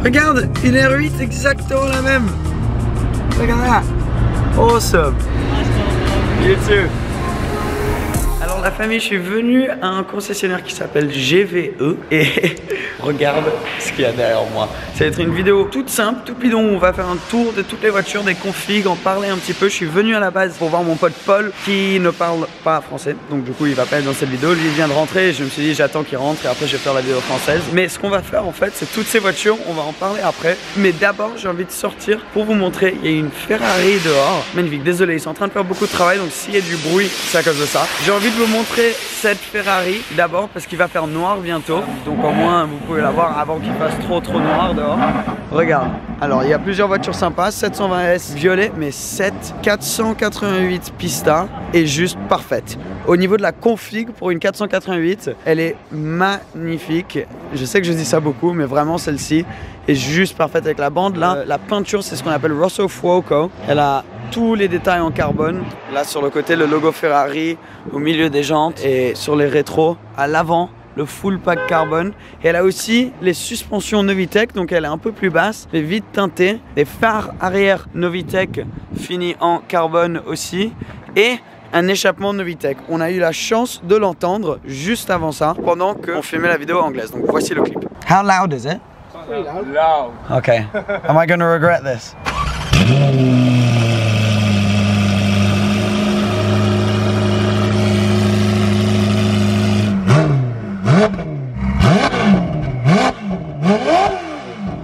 Regarde, une R8 exactement la même. Regarde là. Awesome. You too. Alors la famille, je suis venu à un concessionnaire qui s'appelle GVE et regarde ce qu'il y a derrière moi. Ça va être une vidéo toute simple, tout bidon, où on va faire un tour de toutes les voitures, des configs, en parler un petit peu. Je suis venu à la base pour voir mon pote Paul qui ne parle pas français, donc du coup il va pas être dans cette vidéo. Lui il vient de rentrer et je me suis dit j'attends qu'il rentre et après je vais faire la vidéo française. Mais ce qu'on va faire en fait, c'est toutes ces voitures, on va en parler après. Mais d'abord j'ai envie de sortir pour vous montrer, il y a une Ferrari dehors, magnifique. Désolé, ils sont en train de faire beaucoup de travail, donc s'il y a du bruit, c'est à cause de ça. J'ai envie de vous montrer cette Ferrari d'abord parce qu'il va faire noir bientôt, donc au moins vous pouvez la voir avant qu'il fasse trop noir dehors. Regarde, alors il y a plusieurs voitures sympas, 720S violet, mais cette 488 Pista est juste parfaite. Au niveau de la config pour une 488, elle est magnifique. Je sais que je dis ça beaucoup, mais vraiment celle-ci est juste parfaite avec la bande. Là, la peinture, c'est ce qu'on appelle Rosso Fuoco. Elle a tous les détails en carbone. Là, sur le côté, le logo Ferrari au milieu des jantes et sur les rétros à l'avant, le full pack carbone. Et elle a aussi les suspensions Novitec, donc elle est un peu plus basse, les vitres teintées, les phares arrière Novitec finis en carbone aussi et un échappement Novitec. On a eu la chance de l'entendre juste avant ça, pendant qu'on filmait la vidéo anglaise. Donc voici le clip. How loud is it? Pretty loud. Loud. Okay. Am I going to regret this?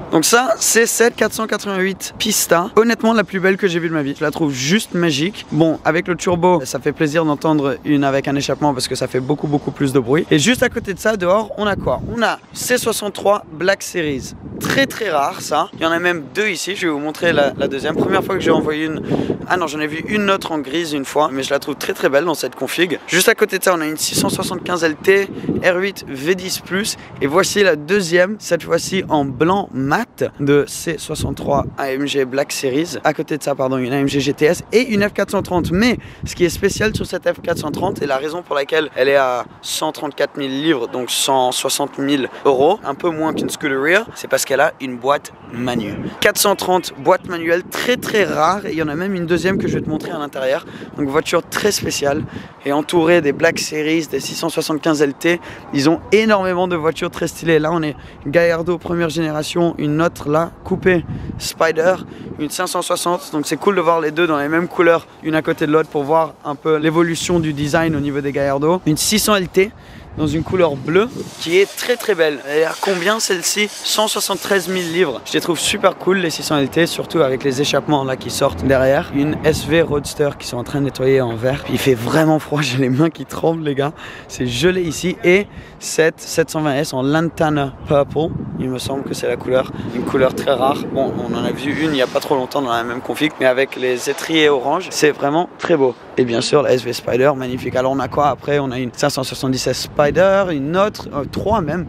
Donc ça, c'est cette 488 Pista. Honnêtement, la plus belle que j'ai vue de ma vie. Je la trouve juste magique. Bon, avec le turbo, ça fait plaisir d'entendre une avec un échappement parce que ça fait beaucoup plus de bruit. Et juste à côté de ça, dehors, on a quoi? On a C63 Black Series. Très rare ça. Il y en a même deux ici. Je vais vous montrer la deuxième. Première fois que j'ai envoyé une... Ah non, j'en ai vu une autre en grise une fois, mais je la trouve très belle dans cette config. Juste à côté de ça, on a une 675 LT R8 V10+. Et voici la deuxième, cette fois-ci en blanc mat de C63 AMG Black Series. À côté de ça, pardon, une AMG GTS et une F430. Mais ce qui est spécial sur cette F430 et la raison pour laquelle elle est à 134 000 livres, donc 160 000 euros, un peu moins qu'une Scuderia, c'est parce qu'elle a une boîte manuelle. 430 boîte manuelle très rare et il y en a même une deuxième que je vais te montrer à l'intérieur. Donc voiture très spéciale et entourée des Black Series, des 675 LT. Ils ont énormément de voitures très stylées. Là on est Gallardo première génération, une autre là coupée Spider, une 560. Donc c'est cool de voir les deux dans les mêmes couleurs, une à côté de l'autre pour voir un peu l'évolution du design au niveau des Gallardo. Une 600 LT dans une couleur bleue qui est très belle. Elle est à combien celle-ci? 173 000 livres. Je les trouve super cool les 600 LT, surtout avec les échappements là qui sortent derrière. Une SV Roadster qui sont en train de nettoyer en vert. Puis il fait vraiment froid, j'ai les mains qui tremblent les gars. C'est gelé ici. Et cette 720S en Lantana Purple. Il me semble que c'est la couleur. Une couleur très rare. Bon, on en a vu une il n'y a pas trop longtemps dans la même config, mais avec les étriers orange. C'est vraiment très beau. Et bien sûr la SV Spider, magnifique. Alors on a quoi après? On a une 577 Spider, une autre, trois même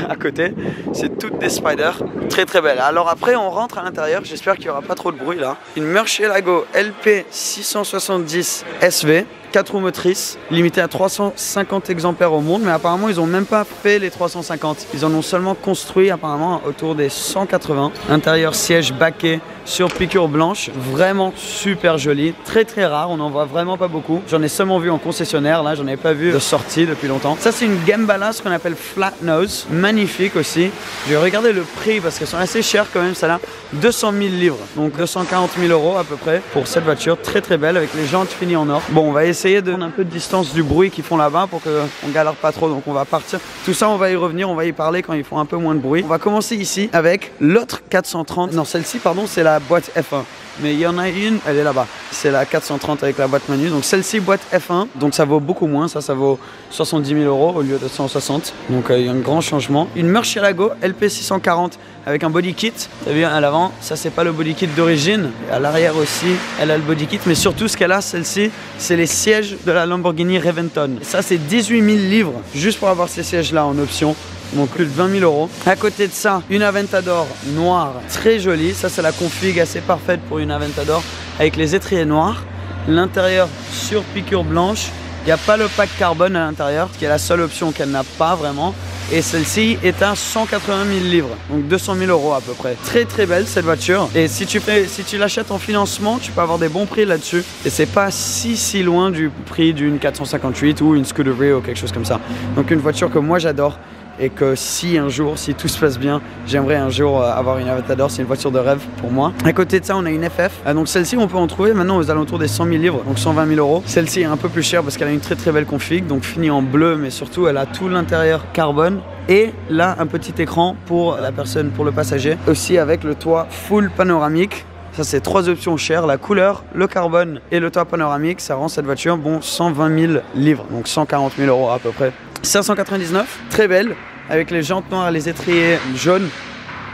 à côté. C'est toutes des Spider très belles. Alors après on rentre à l'intérieur, j'espère qu'il n'y aura pas trop de bruit là. Une Murcielago LP 670 SV. 4 roues motrices, limitées à 350 exemplaires au monde, mais apparemment ils n'ont même pas fait les 350. Ils en ont seulement construit apparemment autour des 180. Intérieur siège baquet sur piqûre blanche, vraiment super joli, très rare, on n'en voit vraiment pas beaucoup. J'en ai seulement vu en concessionnaire, là j'en ai pas vu de sortie depuis longtemps. Ça c'est une Gembala, ce qu'on appelle flat nose, magnifique aussi. Je vais regarder le prix parce qu'elles sont assez chères quand même, celle-là. 200 000 livres, donc 240 000 euros à peu près pour cette voiture, très belle avec les jantes finies en or. Bon, on va essayer de prendre un peu de distance du bruit qu'ils font là-bas pour qu'on galère pas trop, donc on va partir. Tout ça on va y revenir, on va y parler quand ils font un peu moins de bruit. On va commencer ici avec l'autre 430, non celle-ci pardon, c'est la boîte F1. Mais il y en a une, elle est là-bas. C'est la 430 avec la boîte manu. Donc celle-ci, boîte F1. Donc ça vaut beaucoup moins. Ça vaut 70 000 euros au lieu de 160. Donc il y a un grand changement. Une Murcielago LP 640 avec un body kit. T'as vu à l'avant, ça c'est pas le body kit d'origine. À l'arrière aussi, elle a le body kit. Mais surtout ce qu'elle a, celle-ci, c'est les sièges de la Lamborghini Reventon. Et ça c'est 18 000 livres juste pour avoir ces sièges-là en option. Donc plus de 20 000 euros. À côté de ça, une Aventador noire, très jolie. Ça c'est la config assez parfaite pour une Aventador avec les étriers noirs. L'intérieur sur piqûre blanche. Il n'y a pas le pack carbone à l'intérieur, qui est la seule option qu'elle n'a pas vraiment. et celle-ci est à 180 000 livres, donc 200 000 € à peu près. Très très belle cette voiture, et si tu l'achètes en financement, tu peux avoir des bons prix là-dessus, et c'est pas si loin du prix d'une 458 ou une Scuderia ou quelque chose comme ça. Donc une voiture que moi j'adore, et que si un jour, si tout se passe bien, j'aimerais un jour avoir une Aventador. C'est une voiture de rêve pour moi. À côté de ça, on a une FF. Donc celle-ci, on peut en trouver maintenant aux alentours des 100 000 livres, donc 120 000 €. Celle-ci est un peu plus chère parce qu'elle a une très belle config, donc finie en bleu, mais surtout elle a tout l'intérieur carbone. Et là, un petit écran pour la personne, pour le passager, aussi avec le toit full panoramique. Ça, c'est 3 options chères, la couleur, le carbone et le toit panoramique. Ça rend cette voiture, bon, 120 000 livres, donc 140 000 € à peu près. 599, très belle, avec les jantes noires et les étriers jaunes.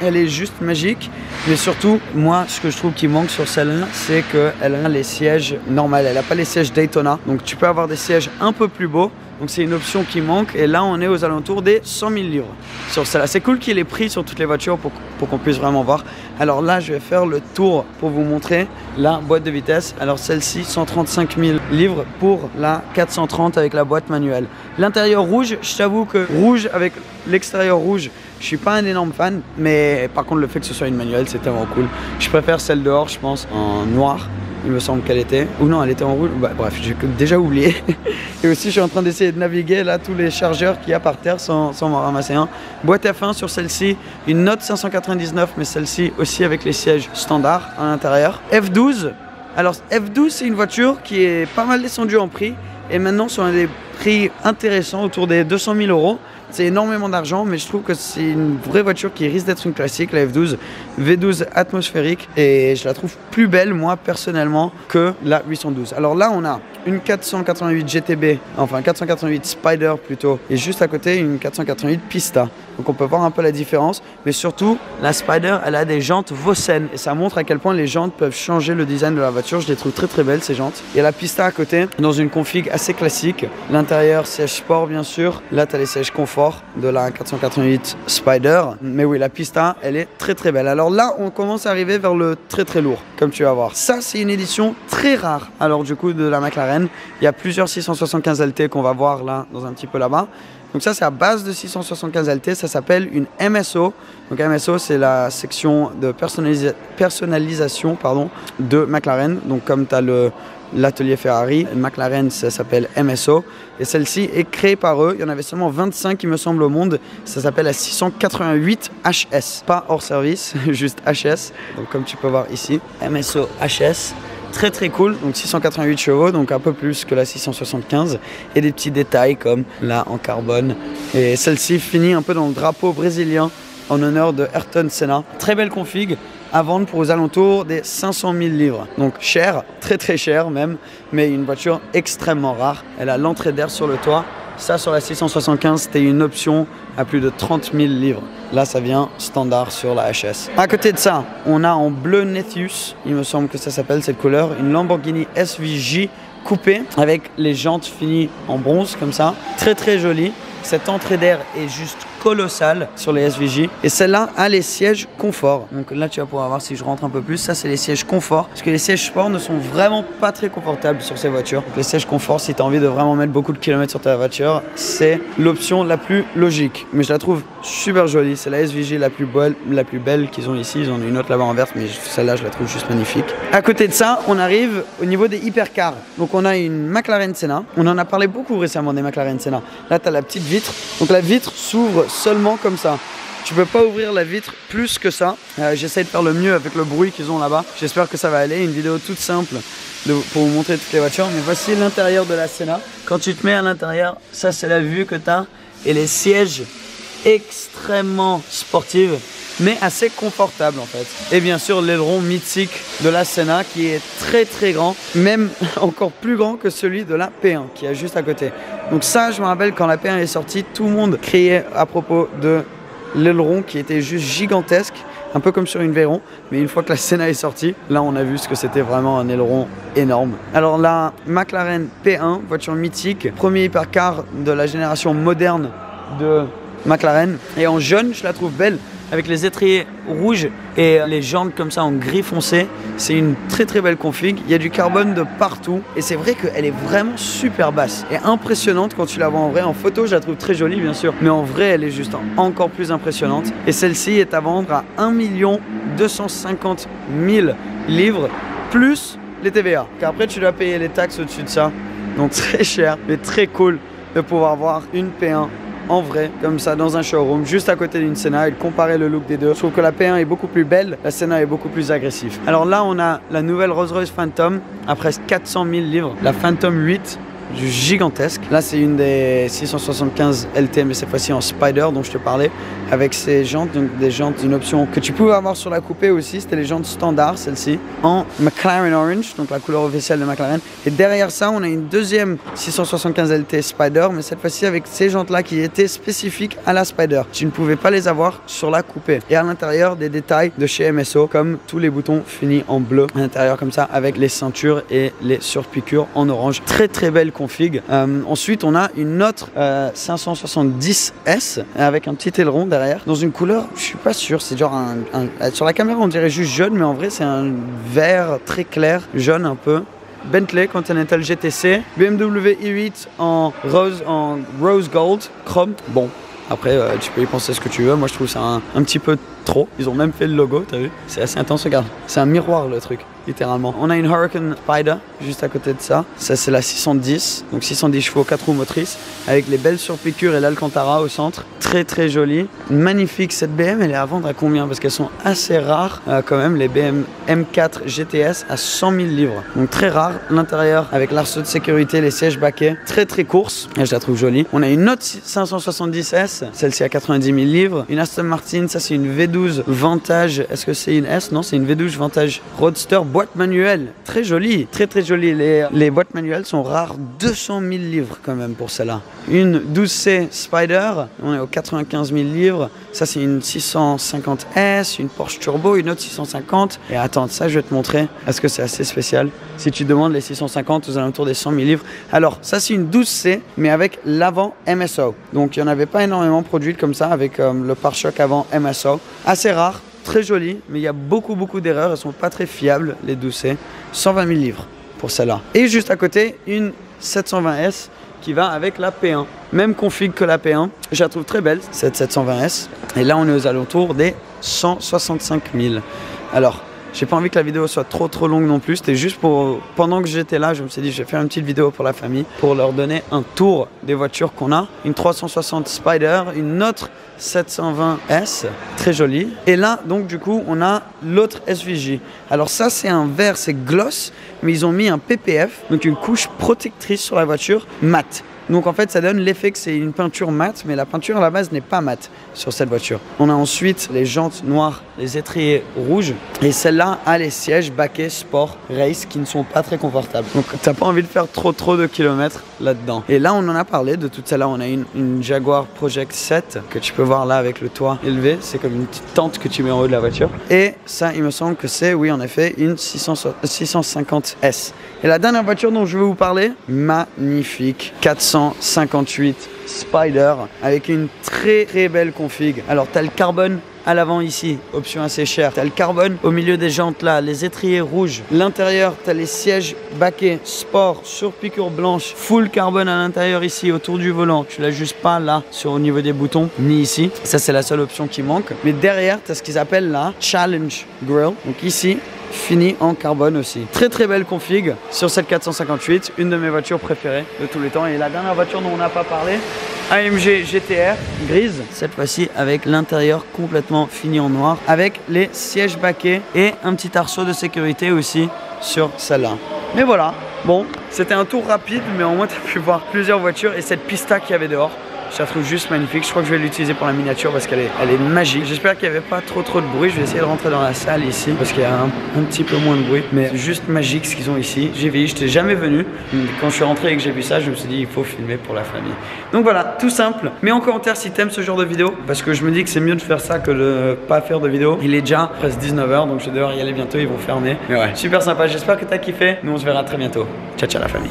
Elle est juste magique, mais surtout, moi, ce que je trouve qui manque sur celle-là, c'est qu'elle a les sièges normaux. Elle n'a pas les sièges Daytona, donc tu peux avoir des sièges un peu plus beaux. Donc c'est une option qui manque, et là on est aux alentours des 100 000 livres sur celle-là. C'est cool qu'il ait pris sur toutes les voitures pour qu'on puisse vraiment voir. Alors là je vais faire le tour pour vous montrer la boîte de vitesse. Alors celle-ci 135 000 livres pour la 430 avec la boîte manuelle. L'intérieur rouge, je t'avoue que rouge avec l'extérieur rouge, je suis pas un énorme fan, mais par contre le fait que ce soit une manuelle c'est tellement cool. Je préfère celle dehors, je pense, en noir. Il me semble qu'elle était, ou non, elle était en rouge. Bah, bref, j'ai déjà oublié. Et aussi, je suis en train d'essayer de naviguer là tous les chargeurs qu'il y a par terre sans m'en ramasser un. Boîte F1 sur celle-ci, une Note 599, mais celle-ci aussi avec les sièges standards à l'intérieur. F12. Alors F12, c'est une voiture qui est pas mal descendue en prix et maintenant sur des prix intéressants autour des 200 000 €. C'est énormément d'argent, mais je trouve que c'est une vraie voiture qui risque d'être une classique, la F12 V12 atmosphérique, et je la trouve plus belle, moi, personnellement, que la 812. Alors là, on a une 488 GTB, enfin 488 Spider plutôt, et juste à côté, une 488 Pista. Donc on peut voir un peu la différence, mais surtout, la Spider, elle a des jantes Vossen, et ça montre à quel point les jantes peuvent changer le design de la voiture. Je les trouve très belles, ces jantes. Il y a la Pista à côté, dans une config assez classique. L'intérieur, siège sport, bien sûr. Là, tu as les sièges confort de la 488 Spider, mais oui, la Pista, elle est très belle. Alors là, on commence à arriver vers le très lourd, comme tu vas voir. Ça, c'est une édition très rare, alors du coup, de la McLaren. Il y a plusieurs 675 LT qu'on va voir là, dans un petit peu là-bas. Donc ça, c'est à base de 675 LT, ça s'appelle une MSO. Donc MSO, c'est la section de personnalisation de McLaren. Donc comme tu as l'atelier Ferrari, McLaren, ça s'appelle MSO. Et celle-ci est créée par eux. Il y en avait seulement 25, il me semble, au monde. Ça s'appelle la 688 HS. Pas hors service, juste HS. Donc comme tu peux voir ici, MSO HS. Très cool, donc 688 chevaux, donc un peu plus que la 675, et des petits détails comme là en carbone. Et celle-ci finit un peu dans le drapeau brésilien en honneur de Ayrton Senna. Très belle config, à vendre pour aux alentours des 500 000 livres. Donc cher, très cher même, mais une voiture extrêmement rare. Elle a l'entrée d'air sur le toit. Ça, sur la 675, c'était une option à plus de 30 000 livres. Là, ça vient standard sur la HS. À côté de ça, on a en bleu Nethius, il me semble que ça s'appelle cette couleur, une Lamborghini SVJ coupée avec les jantes finies en bronze comme ça. Très jolie. Cette entrée d'air est juste colossale sur les SVJ. Et celle-là a les sièges confort. Donc là, tu vas pouvoir voir si je rentre un peu plus. Ça, c'est les sièges confort. Parce que les sièges sport ne sont vraiment pas très confortables sur ces voitures. Donc les sièges confort, si tu as envie de vraiment mettre beaucoup de kilomètres sur ta voiture, c'est l'option la plus logique. Mais je la trouve super jolie. C'est la SVJ la plus belle qu'ils ont ici. Ils en ont une autre là-bas en verte, mais celle-là, je la trouve juste magnifique. À côté de ça, on arrive au niveau des hypercars. Donc on a une McLaren Senna. On en a parlé beaucoup récemment des McLaren Senna. Là, tu as la petite vitre. Donc la vitre s'ouvre seulement comme ça. Tu peux pas ouvrir la vitre plus que ça. J'essaie de faire le mieux avec le bruit qu'ils ont là-bas. J'espère que ça va aller. Une vidéo toute simple pour vous montrer toutes les voitures. Mais voici l'intérieur de la Senna. Quand tu te mets à l'intérieur, ça c'est la vue que tu as. Et les sièges extrêmement sportifs, mais assez confortables en fait. Et bien sûr l'aileron mythique de la Senna qui est très grand, même encore plus grand que celui de la P1 qui est juste à côté. Donc ça, je me rappelle quand la P1 est sortie, tout le monde criait à propos de l'aileron qui était juste gigantesque, un peu comme sur une Veyron, mais une fois que la Senna est sortie, là on a vu ce que c'était vraiment un aileron énorme. Alors la McLaren P1, voiture mythique, premier hypercar de la génération moderne de McLaren, et en jaune je la trouve belle. avec les étriers rouges et les jantes comme ça en gris foncé. C'est une très très belle config. Il y a du carbone de partout et c'est vrai qu'elle est vraiment super basse et impressionnante quand tu la vois en vrai. En photo, je la trouve très jolie bien sûr, mais en vrai, elle est juste encore plus impressionnante. Et celle-ci est à vendre à 1 250 000 livres plus les TVA. Car après, tu dois payer les taxes au-dessus de ça. Donc très cher, mais très cool de pouvoir voir une P1 en vrai, comme ça, dans un showroom, juste à côté d'une Senna et de comparer le look des deux. Je trouve que la P1 est beaucoup plus belle, la Senna est beaucoup plus agressive. Alors là, on a la nouvelle Rolls-Royce Phantom à presque 400 000 livres. La Phantom 8, gigantesque. Là, c'est une des 675 LT, mais cette fois-ci en Spider dont je te parlais, avec ces jantes, donc des jantes, une option que tu pouvais avoir sur la coupée aussi, c'était les jantes standards, celle-ci, en McLaren Orange, donc la couleur officielle de McLaren. Et derrière ça, on a une deuxième 675 LT Spider, mais cette fois-ci avec ces jantes-là qui étaient spécifiques à la Spider. Tu ne pouvais pas les avoir sur la coupée. Et à l'intérieur, des détails de chez MSO, comme tous les boutons finis en bleu, à l'intérieur comme ça, avec les ceintures et les surpiqûres en orange. Très très belle config. Ensuite, on a une autre 570S avec un petit aileron derrière, dans une couleur, je suis pas sûr, c'est genre sur la caméra on dirait juste jaune, mais en vrai c'est un vert très clair, jaune un peu. Bentley Continental GTC, BMW i8 en rose gold, chrome. Bon, après tu peux y penser ce que tu veux, moi je trouve ça un petit peu trop. Ils ont même fait le logo, t'as vu? C'est assez intense, regarde. C'est un miroir le truc, littéralement. On a une Hurricane Spider juste à côté de ça. Ça c'est la 610, donc 610 chevaux, 4 roues motrices, avec les belles surpiqûres et l'Alcantara au centre. Très très jolie. Magnifique, cette BM, elle est à vendre à combien? Parce qu'elles sont assez rares quand même, les BM M4 GTS à 100 000 livres. Donc très rare. L'intérieur avec l'arceau de sécurité, les sièges baquets, très très course. Et je la trouve jolie. On a une autre 570S, celle-ci à 90 000 livres. Une Aston Martin, ça c'est une V12 Vantage. Est-ce que c'est une S? Non, c'est une V12 Vantage Roadster boîte manuelle. Très jolie, très très jolie. Les boîtes manuelles sont rares. 200 000 livres quand même pour celle-là. Une 12C Spider, on est aux 95 000 livres. Ça c'est une 650S, une Porsche Turbo, une autre 650. Et attends, ça je vais te montrer parce que c'est assez spécial. Si tu demandes les 650 aux alentours des 100 000 livres. Alors ça c'est une 12C mais avec l'avant MSO. Donc il n'y en avait pas énormément produites comme ça avec le pare-choc avant MSO. Assez rare, très joli, mais il y a beaucoup d'erreurs. Elles sont pas très fiables les 12C. 120 000 livres pour celle-là. Et juste à côté, une 720S qui va avec la P1. Même config que la P1. Je la trouve très belle, cette 720S. Et là, on est aux alentours des 165 000. Alors, j'ai pas envie que la vidéo soit trop longue non plus. C'était juste pour... Pendant que j'étais là, je me suis dit, je vais faire une petite vidéo pour la famille, pour leur donner un tour des voitures qu'on a. Une 360 Spider, une autre 720S, très jolie. Et là, donc du coup, on a l'autre SVJ. Alors ça, c'est un vert, c'est gloss, mais ils ont mis un PPF, donc une couche protectrice sur la voiture, mat. Donc en fait, ça donne l'effet que c'est une peinture mate, mais la peinture à la base n'est pas mate sur cette voiture. On a ensuite les jantes noires, les étriers rouges, et celle-là a les sièges baquets sport race qui ne sont pas très confortables. Donc t'as pas envie de faire trop de kilomètres là-dedans. Et là, on en a parlé de toute celle-là. On a une Jaguar Project 7 que tu peux voir là avec le toit élevé. C'est comme une petite tente que tu mets en haut de la voiture. Et ça, il me semble que c'est, oui, en effet, une 650S. Et la dernière voiture dont je vais vous parler, magnifique, 458 Spider avec une très belle config. Alors tu as le carbone à l'avant ici, option assez chère. Tu as le carbone au milieu des jantes là, les étriers rouges. L'intérieur, tu as les sièges baquets sport sur piqûre blanche, full carbone à l'intérieur ici autour du volant. Tu l'ajustes pas là au niveau des boutons, ni ici. Ça c'est la seule option qui manque. Mais derrière, tu as ce qu'ils appellent la Challenge Grille. Donc ici, fini en carbone aussi. Très belle config sur cette 458, une de mes voitures préférées de tous les temps. Et la dernière voiture dont on n'a pas parlé, AMG GTR grise, cette fois-ci avec l'intérieur complètement fini en noir, avec les sièges baquets et un petit arceau de sécurité aussi sur celle-là. Mais voilà, bon, c'était un tour rapide, mais au moins tu as pu voir plusieurs voitures et cette pista qu'il y avait dehors. Je la trouve juste magnifique. Je crois que je vais l'utiliser pour la miniature parce qu'elle est magique. J'espère qu'il n'y avait pas trop de bruit. Je vais essayer de rentrer dans la salle ici parce qu'il y a un petit peu moins de bruit. Mais c'est juste magique ce qu'ils ont ici. J'y vais, je n'étais jamais venu. Quand je suis rentré et que j'ai vu ça, je me suis dit il faut filmer pour la famille. Donc voilà, tout simple. Mets en commentaire si t'aimes ce genre de vidéo parce que je me dis que c'est mieux de faire ça que de pas faire de vidéo. Il est déjà presque 19 h donc je vais devoir y aller bientôt. Ils vont fermer. Mais ouais, super sympa. J'espère que t'as kiffé. Nous on se verra très bientôt. Ciao la famille.